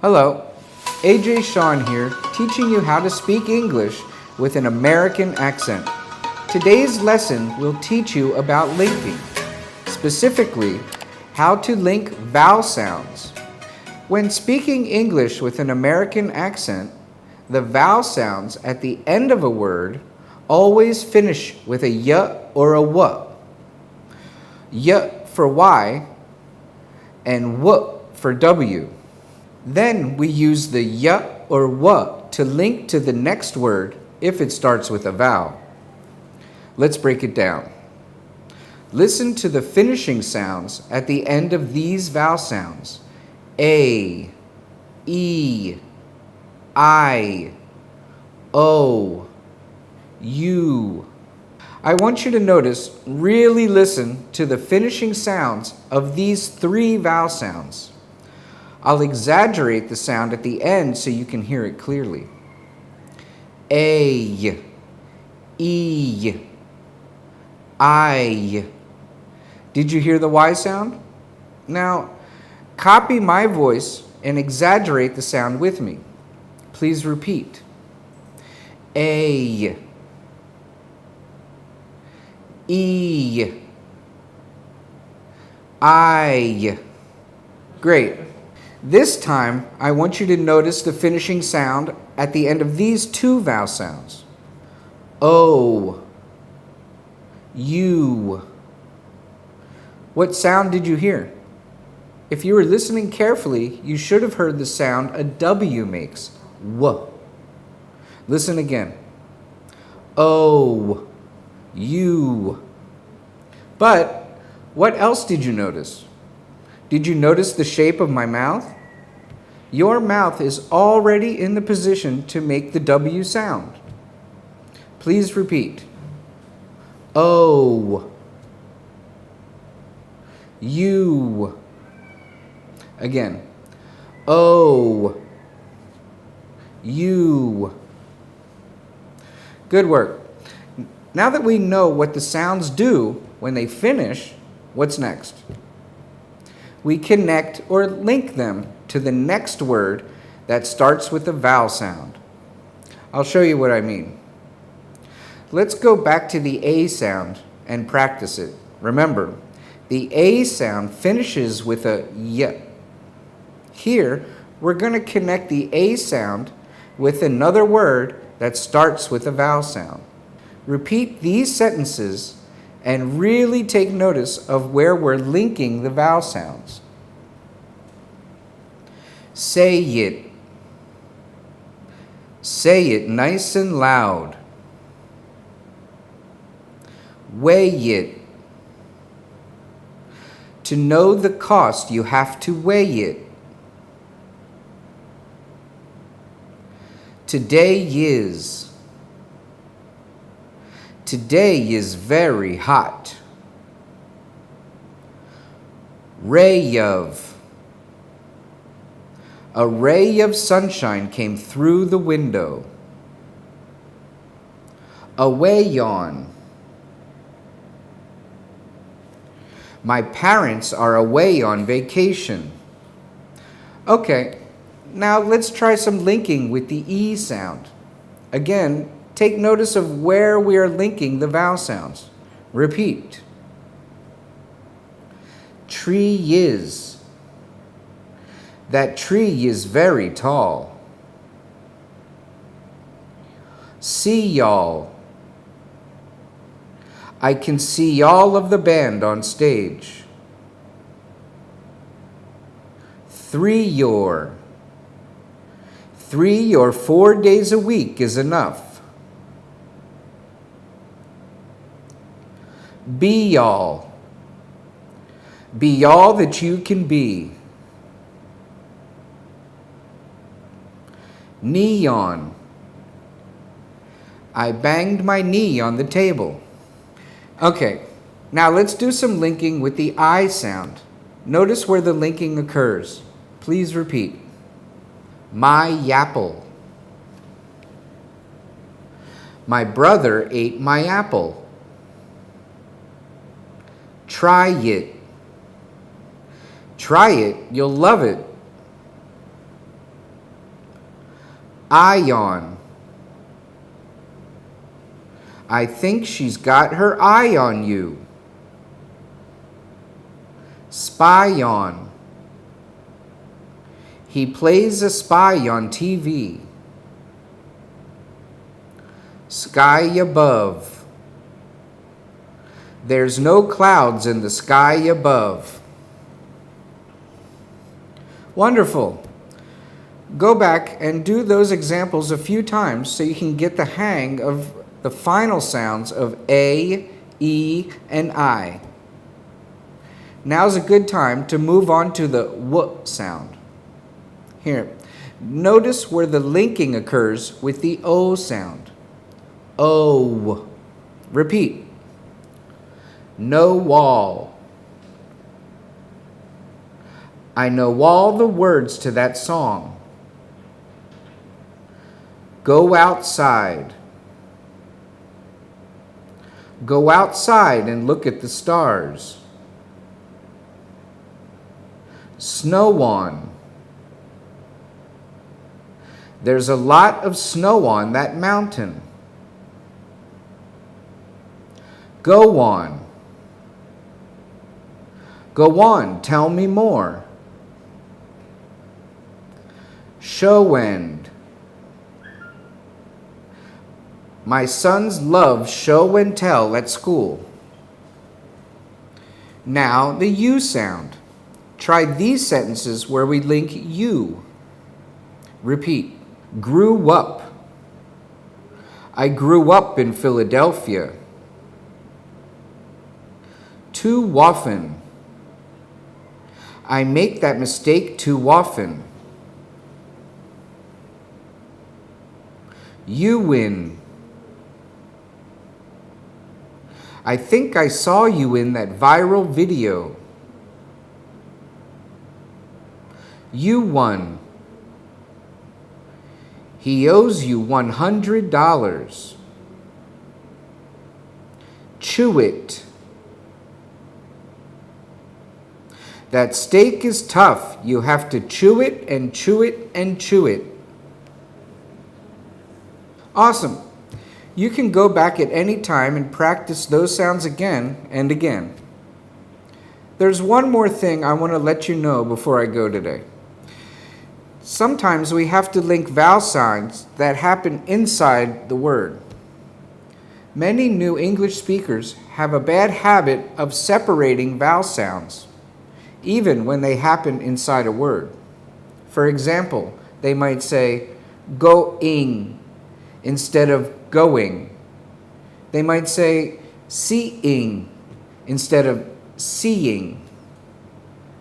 Hello, AJ Shon here, teaching you how to speak English with an American accent. Today's lesson will teach you about linking, specifically how to link vowel sounds. When speaking English with an American accent, the vowel sounds at the end of a word always finish with a y or a w. Y for Y and w for W. Then we use the y or w to link to the next word if it starts with a vowel. Let's break it down. Listen to the finishing sounds at the end of these vowel sounds. A, E, I, O, U. I want you to really listen to the finishing sounds of these three vowel sounds. I'll exaggerate the sound at the end so you can hear it clearly. A, E, I. Did you hear the Y sound? Now, copy my voice and exaggerate the sound with me. Please repeat. A, E, I. Great. This time, I want you to notice the finishing sound at the end of these two vowel sounds. O, U. What sound did you hear? If you were listening carefully, you should have heard the sound a W makes. W. Listen again. O, U. But what else did you notice? Did you notice the shape of my mouth? Your mouth is already in the position to make the W sound. Please repeat. O, U. Again. O, U. Good work. Now that we know what the sounds do when they finish, what's next? We connect or link them to the next word that starts with a vowel sound. I'll show you what I mean. Let's go back to the A sound and practice it. Remember, the A sound finishes with a y. Here, we're going to connect the A sound with another word that starts with a vowel sound. Repeat these sentences and really take notice of where we're linking the vowel sounds. Say it. Say it nice and loud. Weigh it. To know the cost, you have to weigh it. Today is. Today is very hot. Ray of. A ray of sunshine came through the window. Away on. My parents are away on vacation. Okay, now let's try some linking with the E sound. Again, take notice of where we are linking the vowel sounds. Repeat. Tree is. That tree is very tall. See y'all. I can see all of the band on stage. Three or 4 days a week is enough. Be all that you can be. Neon. I banged my knee on the table. Okay, now let's do some linking with the I sound. Notice where the linking occurs. Please repeat. My yapple. My brother ate my apple. Try it. Try it, you'll love it. Eye on.I think she's got her eye on you. Spy on. He plays a spy on TV. Sky above. There's no clouds in the sky above. Wonderful. Go back and do those examples a few times so you can get the hang of the final sounds of A, E, and I. Now's a good time to move on to the W sound. Here, notice where the linking occurs with the O sound. O. Repeat. No wall. I know all the words to that song. Go outside. Go outside and look at the stars. Snow on. There's a lot of snow on that mountain. Go on. Go on, tell me more. Show end. My sons love show and tell at school. Now the U sound. Try these sentences where we link you. Repeat. Grew up. I grew up in Philadelphia. Too often. I make that mistake too often. You win. I think I saw you in that viral video. You won. He owes you $100. Chew it. That steak is tough. You have to chew it and chew it and chew it. Awesome. You can go back at any time and practice those sounds again and again. There's one more thing I want to let you know before I go today. Sometimes we have to link vowel signs that happen inside the word. Many new English speakers have a bad habit of separating vowel sounds, even when they happen inside a word. For example, they might say going instead of going. They might say seeing instead of seeing.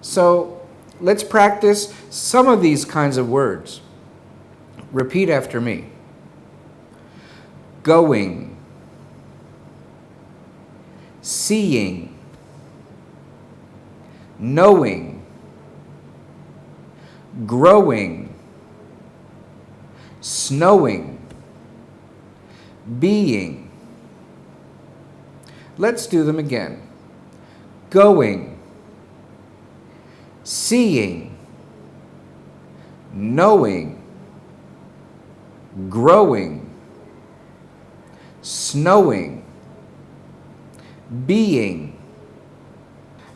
So let's practice some of these kinds of words. Repeat after me. Going. Seeing. Knowing. Growing. Snowing. Being. Let's do them again. Going. Seeing. Knowing. Growing. Snowing. Being.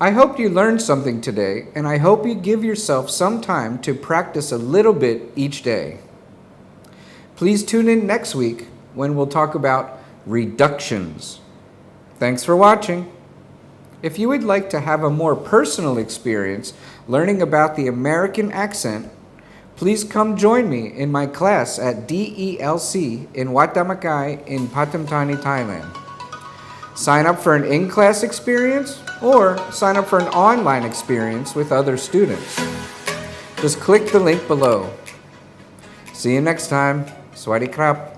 I hope you learned something today, and I hope you give yourself some time to practice a little bit each day. Please tune in next week when we'll talk about reductions. Thanks for watching. If you would like to have a more personal experience learning about the American accent, please come join me in my class at DELC in Wat Damakai in Pathum Thani, Thailand. Sign up for an in-class experience or sign up for an online experience with other students. Just click the link below. See you next time. Sawasdee krap.